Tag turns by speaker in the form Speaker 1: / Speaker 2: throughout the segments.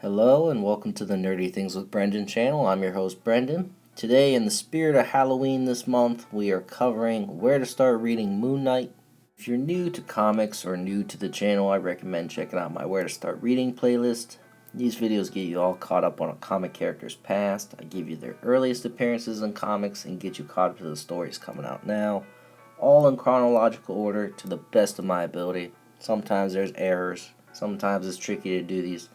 Speaker 1: Hello and welcome to the Nerdy Things with Brendan channel. I'm your host Brendan. Today, in the spirit of Halloween this month, we are covering where to start reading Moon Knight. If you're new to comics or new to the channel, I recommend checking out my Where to Start Reading playlist. These videos get you all caught up on a comic character's past. I give you their earliest appearances in comics and get you caught up to the stories coming out now, all in chronological order to the best of my ability. Sometimes there's errors, sometimes it's tricky to do these,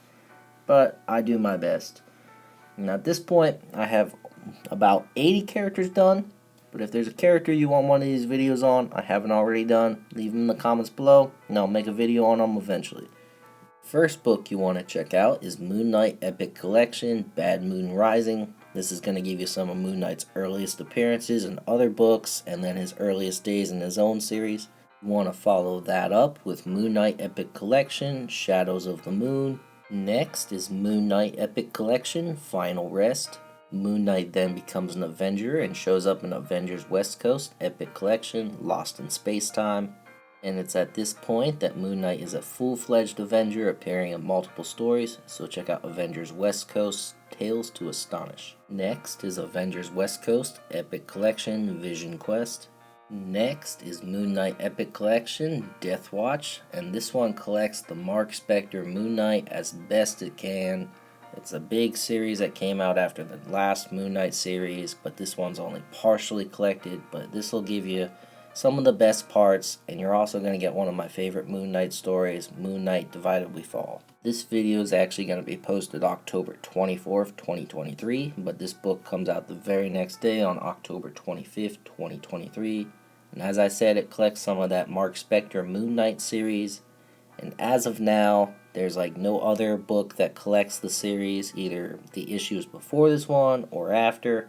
Speaker 1: but I do my best. And at this point, I have about 80 characters done, but if there's a character you want one of these videos on, I haven't already done, leave them in the comments below, and I'll make a video on them eventually. First book you want to check out is Moon Knight Epic Collection, Bad Moon Rising. This is going to give you some of Moon Knight's earliest appearances in other books, and then his earliest days in his own series. You want to follow that up with Moon Knight Epic Collection, Shadows of the Moon. Next is Moon Knight Epic Collection, Final Rest. Moon Knight then becomes an Avenger and shows up in Avengers West Coast Epic Collection, Lost in Space-Time. And it's at this point that Moon Knight is a full-fledged Avenger appearing in multiple stories, so check out Avengers West Coast, Tales to Astonish. Next is Avengers West Coast Epic Collection, Vision Quest. Next is Moon Knight Epic Collection, Death Watch, and this one collects the Mark Spector Moon Knight as best it can. It's a big series that came out after the last Moon Knight series, but this one's only partially collected, but this will give you some of the best parts, and you're also going to get one of my favorite Moon Knight stories, Moon Knight Divided We Fall. This video is actually going to be posted October 24th, 2023, but this book comes out the very next day on October 25th, 2023. And as I said, it collects some of that Mark Spector Moon Knight series, and as of now, there's like no other book that collects the series, either the issues before this one or after.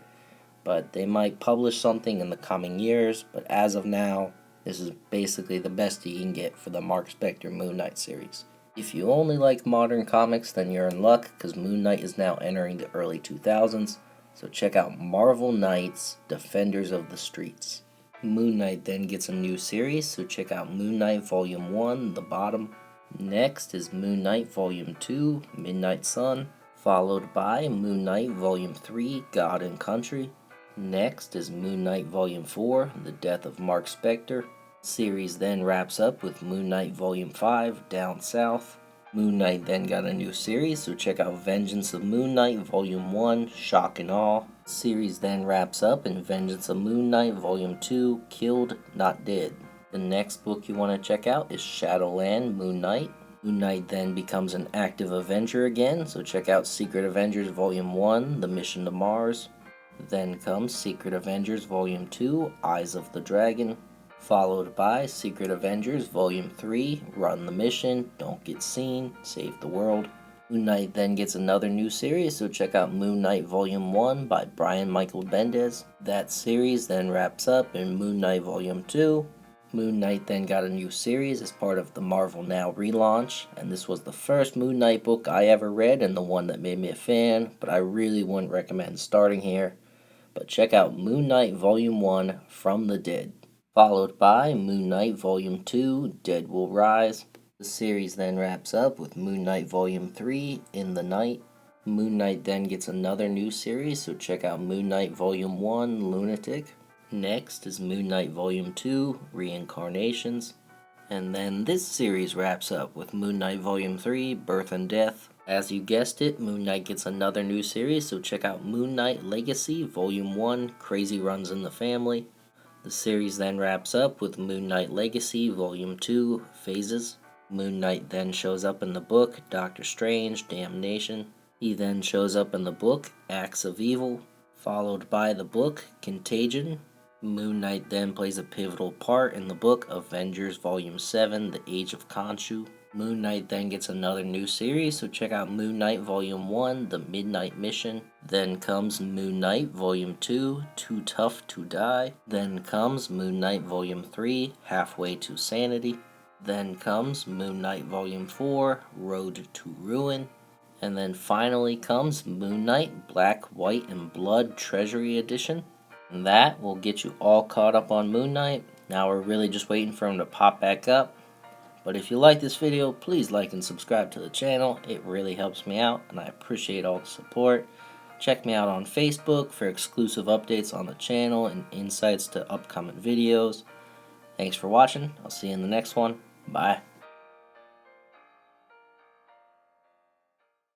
Speaker 1: But they might publish something in the coming years, but as of now, this is basically the best you can get for the Mark Spector Moon Knight series. If you only like modern comics, then you're in luck, because Moon Knight is now entering the early 2000s, so check out Marvel Knights, Defenders of the Streets. Moon Knight then gets a new series, so check out Moon Knight Volume 1, The Bottom. Next is Moon Knight Volume 2, Midnight Sun, followed by Moon Knight Volume 3, God and Country. Next is Moon Knight Volume 4, The Death of Mark Spector. Series then wraps up with Moon Knight Volume 5, Down South. Moon Knight then got a new series, so check out Vengeance of Moon Knight Volume 1, Shock and Awe. Series then wraps up in Vengeance of Moon Knight Volume 2, Killed, Not Dead. The next book you want to check out is Shadowland Moon Knight. Moon Knight then becomes an active Avenger again, so check out Secret Avengers Volume 1, The Mission to Mars. Then comes Secret Avengers Volume 2, Eyes of the Dragon, followed by Secret Avengers Volume 3, Run the Mission, Don't Get Seen, Save the World. Moon Knight then gets another new series, so check out Moon Knight Volume 1 by Brian Michael Bendis. That series then wraps up in Moon Knight Volume 2. Moon Knight then got a new series as part of the Marvel Now relaunch, and this was the first Moon Knight book I ever read and the one that made me a fan, but I really wouldn't recommend starting here. But check out Moon Knight Volume 1, From the Dead, followed by Moon Knight Volume 2, Dead Will Rise. The series then wraps up with Moon Knight Volume 3, In the Night. Moon Knight then gets another new series, so check out Moon Knight Volume 1, Lunatic. Next is Moon Knight Volume 2, Reincarnations. And then this series wraps up with Moon Knight Volume 3, Birth and Death. As you guessed it, Moon Knight gets another new series, so check out Moon Knight Legacy Volume 1, Crazy Runs in the Family. The series then wraps up with Moon Knight Legacy Volume 2, Phases. Moon Knight then shows up in the book Doctor Strange, Damnation. He then shows up in the book Acts of Evil, followed by the book Contagion. Moon Knight then plays a pivotal part in the book Avengers Volume 7, The Age of Khonshu. Moon Knight then gets another new series, so check out Moon Knight Volume 1, The Midnight Mission. Then comes Moon Knight Volume 2, Too Tough to Die. Then comes Moon Knight Volume 3, Halfway to Sanity. Then comes Moon Knight Volume 4, Road to Ruin. And then finally comes Moon Knight Black, White, and Blood Treasury Edition. And that will get you all caught up on Moon Knight. Now we're really just waiting for him to pop back up. But if you like this video, please like and subscribe to the channel. It really helps me out, and I appreciate all the support. Check me out on Facebook for exclusive updates on the channel and insights to upcoming videos. Thanks for watching. I'll see you in the next one. Bye.